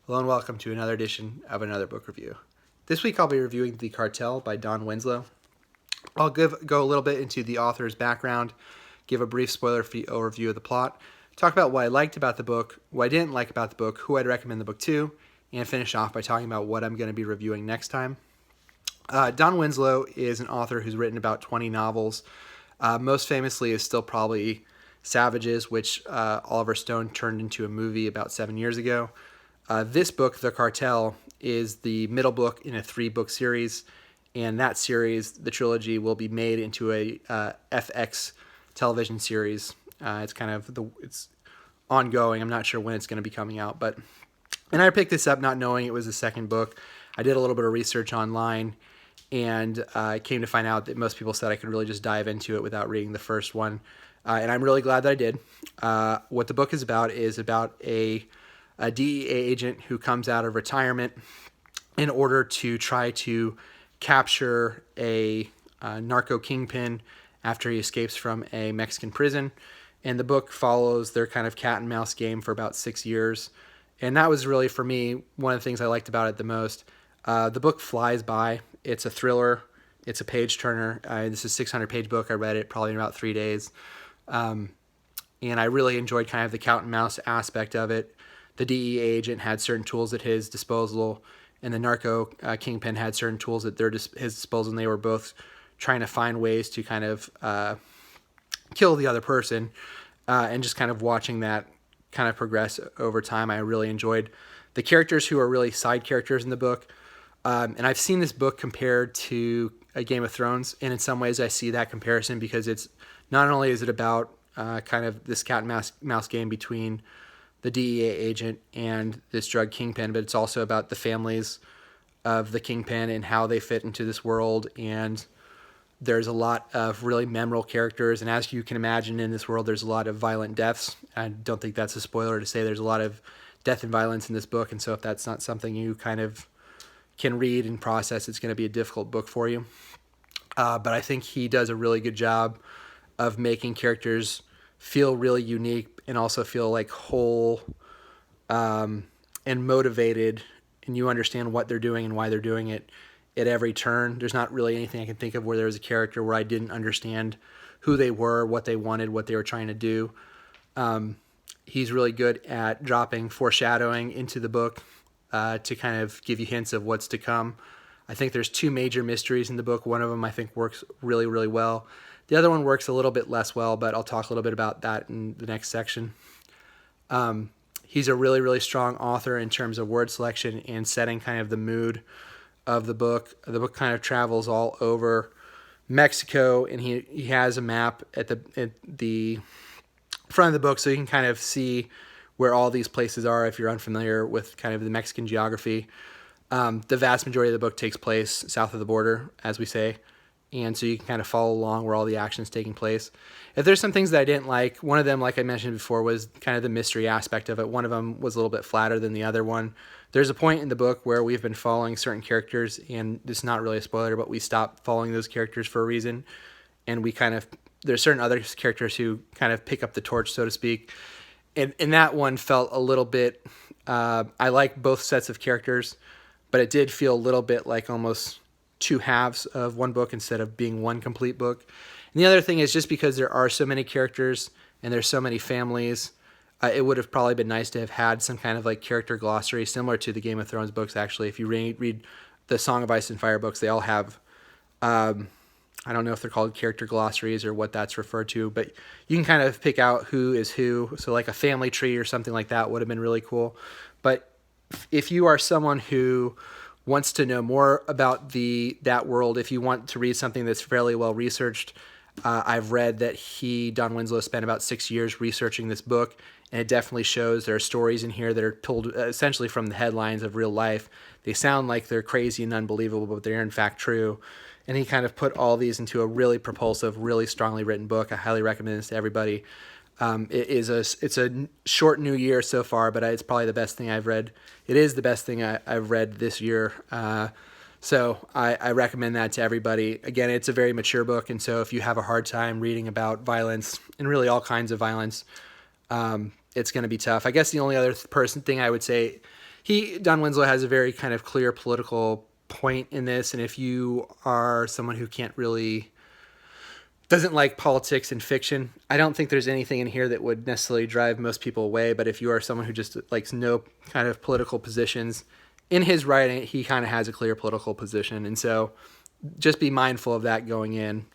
Hello and welcome to another edition of another book review. This week I'll be reviewing The Cartel by Don Winslow. I'll go a little bit into the author's background, give a brief spoiler-free overview of the plot, talk about what I liked about the book, what I didn't like about the book, who I'd recommend the book to, and finish off by talking about what I'm going to be reviewing next time. Don Winslow is an author who's written about 20 novels. Most famously is still probably Savages, which Oliver Stone turned into a movie about 7 years ago. This book, The Cartel, is the middle book in a 3-book series, and that series, the trilogy, will be made into a FX television series. It's ongoing. I'm not sure when it's going to be coming out, and I picked this up not knowing it was the second book. I did a little bit of research online, and I came to find out that most people said I could really just dive into it without reading the first one, and I'm really glad that I did. What the book is about a DEA agent who comes out of retirement in order to try to capture a narco kingpin after he escapes from a Mexican prison. And the book follows their kind of cat and mouse game for about 6 years. And that was really, for me, one of the things I liked about it the most. The book flies by. It's a thriller. It's a page turner. This is a 600-page book. I read it probably in about 3 days. And I really enjoyed kind of the cat and mouse aspect of it. The DEA agent had certain tools at his disposal, and the narco kingpin had certain tools at his disposal, and they were both trying to find ways to kind of kill the other person, and just kind of watching that kind of progress over time. I really enjoyed the characters who are really side characters in the book, and I've seen this book compared to a Game of Thrones, and in some ways I see that comparison because it's not only is it about kind of this cat and mouse game between the DEA agent and this drug kingpin, but it's also about the families of the kingpin and how they fit into this world. And there's a lot of really memorable characters. And as you can imagine, in this world, there's a lot of violent deaths. I don't think that's a spoiler to say there's a lot of death and violence in this book. And so if that's not something you kind of can read and process, it's going to be a difficult book for you. But I think he does a really good job of making characters feel really unique and also feel like whole and motivated, and you understand what they're doing and why they're doing it at every turn. There's not really anything I can think of where there was a character where I didn't understand who they were, what they wanted, what they were trying to do. He's really good at dropping foreshadowing into the book to kind of give you hints of what's to come. I think there's 2 major mysteries in the book. One of them I think works really, really well. The other one works a little bit less well, but I'll talk a little bit about that in the next section. He's a really, really strong author in terms of word selection and setting kind of the mood of the book. The book kind of travels all over Mexico, and he has a map at the front of the book so you can kind of see where all these places are if you're unfamiliar with kind of the Mexican geography. The vast majority of the book takes place south of the border, as we say. And so you can kind of follow along where all the action is taking place. If there's some things that I didn't like, one of them, like I mentioned before, was kind of the mystery aspect of it. One of them was a little bit flatter than the other one. There's a point in the book where we've been following certain characters, and it's not really a spoiler, but we stopped following those characters for a reason. And there's certain other characters who kind of pick up the torch, so to speak. And that one felt a little bit, I like both sets of characters, but it did feel a little bit like almost 2 halves of one book instead of being one complete book. And the other thing is just because there are so many characters and there's so many families, it would have probably been nice to have had some kind of like character glossary similar to the Game of Thrones books. Actually, if you read the Song of Ice and Fire books, they all have, I don't know if they're called character glossaries or what that's referred to, but you can kind of pick out who is who. So like a family tree or something like that would have been really cool. But if you are someone who wants to know more about that world, if you want to read something that's fairly well researched, I've read that Don Winslow, spent about 6 years researching this book, and it definitely shows there are stories in here that are told essentially from the headlines of real life. They sound like they're crazy and unbelievable, but they're in fact true. And he kind of put all these into a really propulsive, really strongly written book. I highly recommend this to everybody. It's a short new year so far, but it's probably the best thing I've read. It is the best thing I've read this year. So I recommend that to everybody. Again, it's a very mature book, and so if you have a hard time reading about violence and really all kinds of violence, it's going to be tough. I guess the only other thing I would say Don Winslow has a very kind of clear political point in this, and if you are someone who doesn't like politics and fiction, I don't think there's anything in here that would necessarily drive most people away. But if you are someone who just likes no kind of political positions, in his writing, he kind of has a clear political position. And so just be mindful of that going in.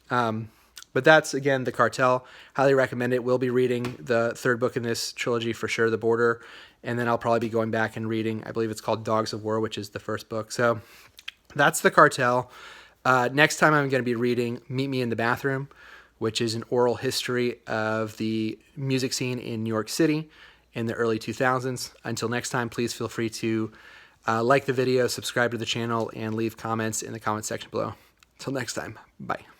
But that's, again, The Cartel. Highly recommend it. We'll be reading the third book in this trilogy for sure, The Border. And then I'll probably be going back and reading, I believe it's called Dogs of War, which is the first book. So that's The Cartel. Next time I'm going to be reading Meet Me in the Bathroom, which is an oral history of the music scene in New York City in the early 2000s. Until next time, please feel free to like the video, subscribe to the channel, and leave comments in the comment section below. Until next time, bye.